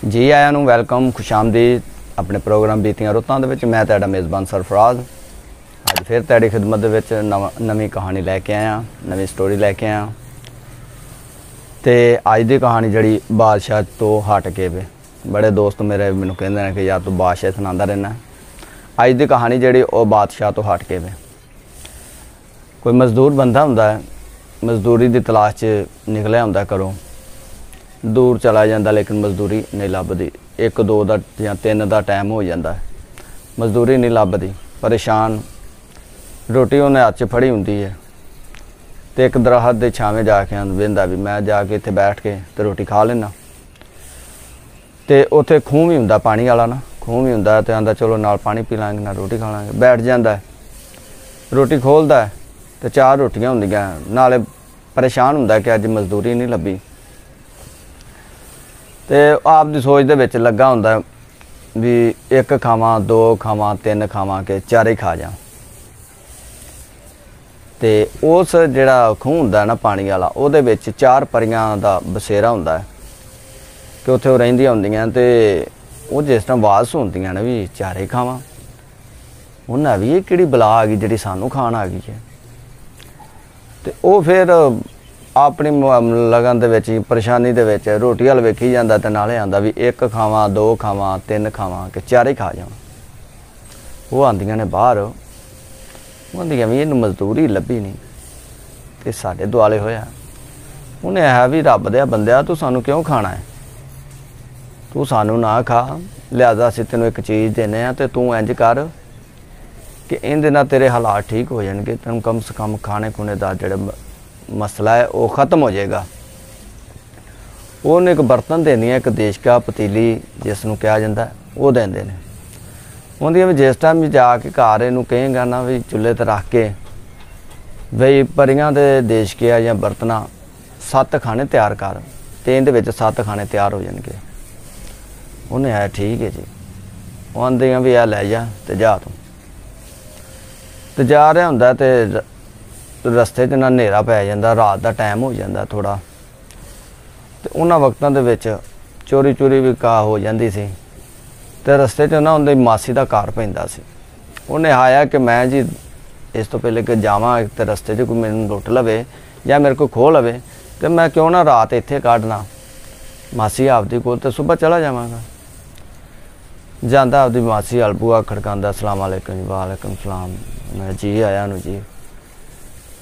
जी आया नूं वैलकम खुशामदीद अपने प्रोग्राम बीतियां रुत्तां दे विच। मैं तुहाडा मेज़बान सरफराज अज फिर तुहाडी खिदमत दे विच नवीं कहानी लैके आया, नवीं स्टोरी लैके आया। तो अज दी कहानी जिहड़ी बादशाह तो हट के वे। बड़े दोस्त मेरे मैनूं कहिंदे ने कि यार तू बादशाह सुणांदा रहना। अज दी कहानी जिहड़ी ओह बादशाह तो हट के वे। कोई मजदूर बंदा हुंदा है, मजदूरी दी तलाश च निकलिया हुंदा घरों, दूर चला जाता लेकिन मजदूरी नहीं लभदी। 1-2 दा या 3 दा टाइम हो जाता है, मजदूरी नहीं लभदी। परेशान, रोटी उन्हें हत्थ च फड़ी हुंदी है तो एक दरख्त दे छावें जाके बहिंदा भी मैं जाके इत्थे बैठ के तो रोटी खा लेना। तो उत्थे खूह भी हुंदा पानी वाला ना, खूह भी हुंदा तो आंदा चलो नाल पानी पी लांगे ना रोटी खा लांगे। बैठ जाता है, रोटी खोलता है तो 4 रोटियां हुंदियां, नाले परेशान हुंदा कि अज मजदूरी नहीं लभी। तो आप दी सोच दे विच लगा हुंदा भी 1 खावां 2 खावां 3 खावां के 4 ही खा जा। तो उस जिहड़ा खूह हुंदा ना पानी वाला उहदे विच 4 परियां दा बसेरा हुंदा है कि उत्थे रहिंदियां हुंदियां। ते ओह जिस तरह आवाज़ सुनदियां ने भी 4 ही खावां, उन्हें भी ये किहड़ी बला आ गई जिहड़ी सानू खाण आ गई है। तो वह फिर अपनी लगन दे विच परेशानी दे विच रोटी हल वेखी जांदा ते नाले आंदा भी 1 खावां 2 खावां 3 खावां कि 4 ही खा जावां। वो आंदियां ने बाहर, आंदियां भी इहनूं मजदूरी लभी नहीं ते साडे दुआले होया। उन्हें है भी रब दे बंदिया तू सानू क्यों खाना है, तू सानू ना खा, लिहाजा असीं तैनूं एक चीज़ देने आ ते तू इंज कर कि इहदे नाल तेरे हालात ठीक हो जाएंगे, तैनूं कम से कम खाने खूने दा जिहड़ा मसला है वो ख़त्म हो जाएगा। उन्हें एक बर्तन देनी है, एक देश का पतीली जिसनों कहा जाता है, वो देंदे ने। उन्हें भी जिस टाइम भी जाके घर इनू कहेगा ना भी चुल्हे ते रख के बई परियां दे देश के या बर्तना 7 खाने तैयार कर, तो इहदे विच 7 खाने तैयार हो जाएंगे। उन्हें है ठीक है जी। वो आंदियां भी आ लै जा ते जा तू। तो जा रहा हुंदा ते रस्ते च ना नेरा पै जांदा, रात का टाइम हो जाता थोड़ा। तो उन्हां वक्तां दे विच चोरी चोरी भी का हो जाती सी। तो रस्ते च ना उन्दी मासी का घर पैंदा सी। उन्हें आया कि मैं जी इस तो पहले कि जावां तो रस्ते च कोई मैनूं लुट लवे या मेरे को खो लवे तो मैं क्यों ना रात इत्थे काटना, मासी आपदी कोल तो सुबह चला जावांगा। जांदा आपदी मासी हल बूआ खड़कांदा, अस्सलाम वालेकुम जी। वालेकुम सलाम। मैं जी आया नूं जी।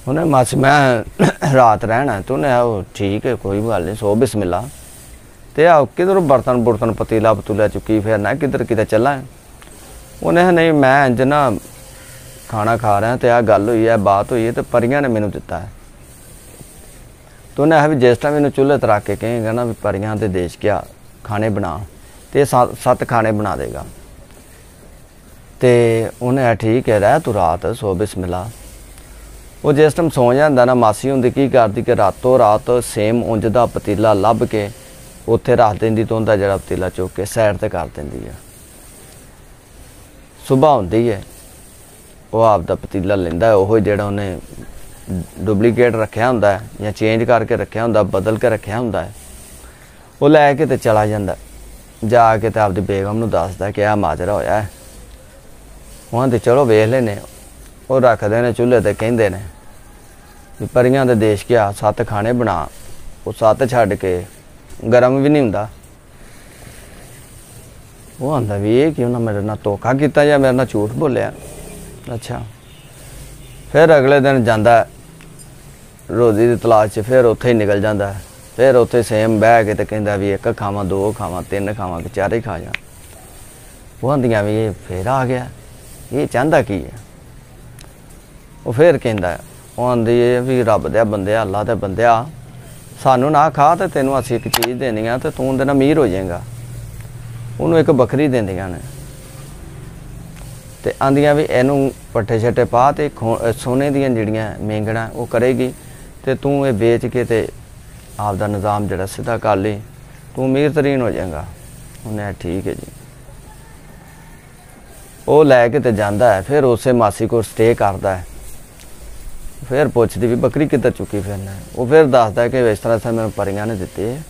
उन्हें मासी मैं रात रहना है। तो उन्हें आओ ठीक है कोई गल नहीं, सो बिस्मिल्ला। तो आओ किधर बर्तन बुर्तन पतीला पतूला चुकी फिरना किधर किते चला है। उन्हें नहीं मैं इंज ना खाना खा रहा तो यह गल हुई है, बात हुई है तो परियां ने मैनू दिता है। तो उन्हें भी जिस टाइम मैनू चूल्हे तरा के कहेगा ना भी परियां दे देश क्या खाने बना तो 7 खाने बना देगा। तो उन्हें ठीक है रह तू रात सो बिस्मिल्ला। वो जिस टाइम सौ जाता ना मासी होंगी की करती कि रातों रात सेम उंज का पतीला लभ के उत्थे रख देंदी तो उनका जरा पतीला चुक के साइड ते कर देंदी है। सुबह होंदी है वो आपदा पतीला लेंदा है, वो जिहड़ा उन्हें डुप्लीकेट रखा हुंदा है या चेंज करके रखा हुंदा, बदल के रखा हुंदा है, वो लैके ते चला जांदा। जाके तो आपदी बेगम नूं दसदा कि आ माजरा होया है। वहाँ ते चलो वेख लेने। वो रखते ने चूल्हे ते कहिंदे ने भी परियां दे देश क्या 7 खाने बना। वो 7 छड्ड के गरम भी नहीं हुंदा। वो आंदा भी ये कि उन्हें मेरे नाल धोखा किया या मेरे नाल झूठ बोलिया। अच्छा फिर अगले दिन जांदा रोजी की तलाश च, फिर उत्थे ही निकल जाता है। फिर उत्थे सेम बह के तो कहता भी 1 खावां 2 खावां 3 खावां कि 4 ही खा जा। वो आंदियां भी ये फिर आ गया, ये चाहता की है। वो फिर कहता है वो आंदी है भी रब दे बंदिया अल्लाह दे बंदिया सानू ना खा तो तेनों असीं एक चीज़ देनी है तो तू उहदे नाल अमीर हो जाएगा। उन्होंने एक बकरी देंदियां ने ते आंदियां भी इनू पट्ठे छट्टे पा ते सोने दियां जिहड़ियां मेंगणा वो करेगी तो तू ये बेच के ते आपदा निज़ाम जिहड़ा सीधा कर ली, तू अमीर तरीन हो जाएगा। उन्हें ठीक है जी। वो लैके ते जांदा है, फिर उसे मासी को स्टे करता है। फिर पूछती भी बकरी किधर चुकी फिरना है। वो फिर दसदा कि इस तरह से मैंने परियां ने दिती है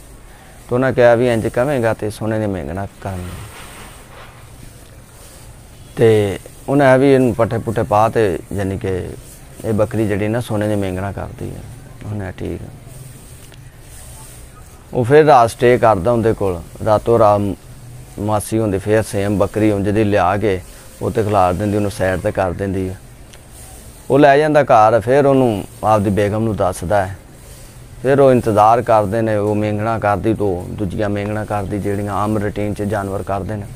तो उन्हें कहा भी इंज कवेंगा तो सोने ने मेंगना करनी। तो उन्हें भी इन पट्ठे पुट्ठे पा तो यानी कि ये बकरी जी ना सोने ने मेंगना करती है। उन्हें ठीक है। वो फिर रात स्टे करता उनके कोल, रातों रात मासी होंदी फिर सेम बकरी जी लिया के वो तो खिलार देंदी, उन्होंने सैड तो कर देंदी है। वो लै जांदा घर, फिर उन्होंने आपदी बेगम नूं दसदा है। फिर वो इंतज़ार करते हैं, वो मेंगना करती तो दूजियां मेंगना करती जिहड़ियां आम रूटीन च जानवर करते हैं।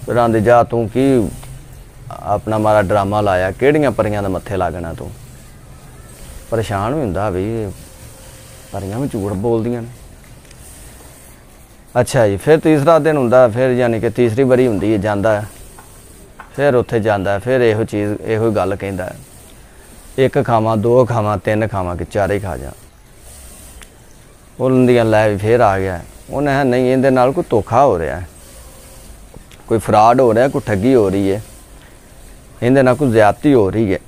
फिर आंदी जा तू की अपना मारा ड्रामा लाया, किहड़ियां परियां दे मत्थे लगना तू। परेशान भी हुंदा भी परियां भी झूठ बोलदियां ने। अच्छा जी, फिर तीसरा दिन हुंदा, फिर यानी कि तीसरी बारी हुंदी है, जांदा है फिर उत्थे जांदा है, फिर इहो चीज़ इहो गल कहंदा है, एक खावां, दो खावां, तीन खावां कि चारे खा जा। उन्होंने लै फिर आ गया। उन्हें नहीं इहदे नाल कोई धोखा हो रहा है, कोई फ्रॉड हो रहा है, कोई ठगी हो रही है, इहदे नाल कोई ज़्यादती हो रही है।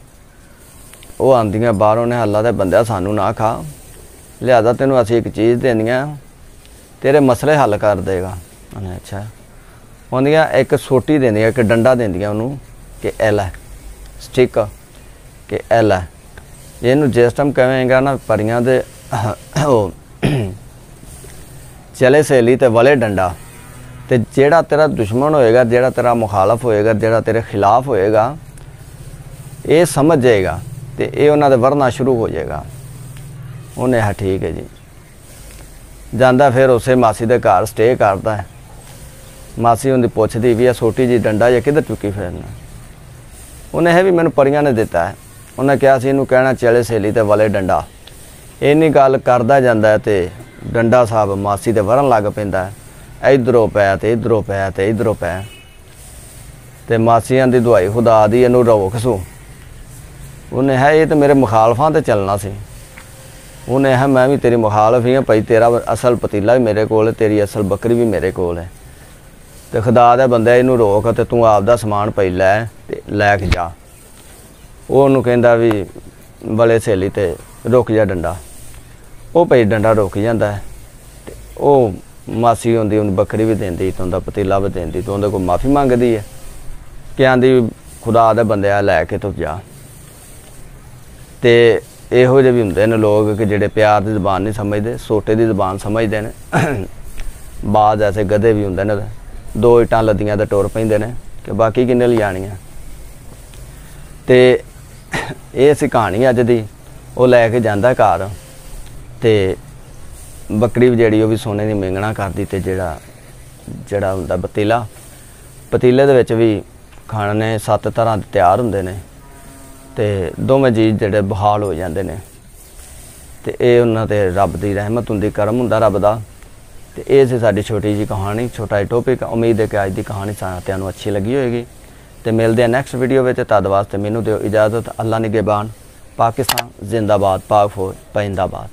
वो आंदियां बाहरों ने अल्लाह दे बंदे सानू ना खा, लिहाजा तेनों असीं एक चीज़ देनियां, तेरे मसले हल कर देगा। उन्हें अच्छा आंदियां एक सोटी देंदियां, एक डंडा देंदियां उन्होंने कि एल है स्टिक कि एल है, इनू जिस टाइम कहेंगा ना परियां दे चले सहेली ते वले डंडा, तो जेड़ा तेरा दुश्मन होएगा, जेड़ा तेरा मुखालफ होएगा, जेड़ा तेरे खिलाफ होएगा, ये समझ जाएगा तो ये उन्होंने वरना शुरू हो जाएगा। उन्हें है ठीक है जी। जांदा फिर उसे मासी दे घर स्टे करता है। मासी उनकी पुछदी भी है छोटी जी डंडा या किधर चुकी फिरना। उन्हें है भी मैंने परियां ने दिता है। उन्हें कहा सी इनू कहना चले सहेली ते वाले डंडा। इन्नी गल करदा जांदा है ते डंडा साहब मासी ते वरन लग पैंदा है, इधरों पै ते इधरों पै ते इधरों पै। ते मासियां दी दुआई खुदा दी इनू रोक सू। उन्हें है ये तो मेरे मुखालफां ते चलना सी। उन्हें है मैं भी तेरी मुखालफ ही हाँ भाई, तेरा असल पतीला भी मेरे कोल है, तेरी असल बकरी भी मेरे कोल है। तो खुदा दे बंदे इनू रोक ते तू आपदा समान पई लै ते लैके जा। वो उन्होंने कहंदा भी बड़े सहेली ते रुक जा डंडा। वो भाई डंडा रुक जाता है। वो मासी होंदी उन्हें बकरी भी देंदी तो उनका पतीला भी देंदी, तो उन्हें कोई माफ़ी मंगदी है कि आंदी खुदा दे बंदे लैके तू जा। तो इहो ਜਿਹੇ भी ਹੁੰਦੇ ਨੇ लोग कि ਜਿਹੜੇ प्यार की ज़बान नहीं समझते, सोटे की ज़बान समझते हैं। बाद ऐसे गधे भी होंगे ने, दो इटां लद्दियां ते टुर पैंदे ने कि बाकी किन्ने लिजाणियां। ते ये सी कहानी अज दी। वो लैके जांदा घर ते बकरी भी जिहड़ी भी सोने की मेंगना करदी, ते जिहड़ा हुंदा पतीले दे विच भी खाने 7 तरह दे तैयार हुंदे ने, ते दोवें जी जिहड़े बहाल हो जाते हैं। तो ये उन्हां ते रब की रहमत हुंदी, करम हुंदा रब दा। तो ये सी साडी छोटी जी कहानी, छोटा जी टॉपिक। उम्मीद है कि अज की कहानी सारिਆਂ अच्छी लगी होएगी। तो मिलते हैं नैक्सट वीडियो में। तद वास्ते मैनू दिओ इजाज़त। अल्लाह निगहबान। पाकिस्तान जिंदाबाद। पाक फौज जिंदाबाद।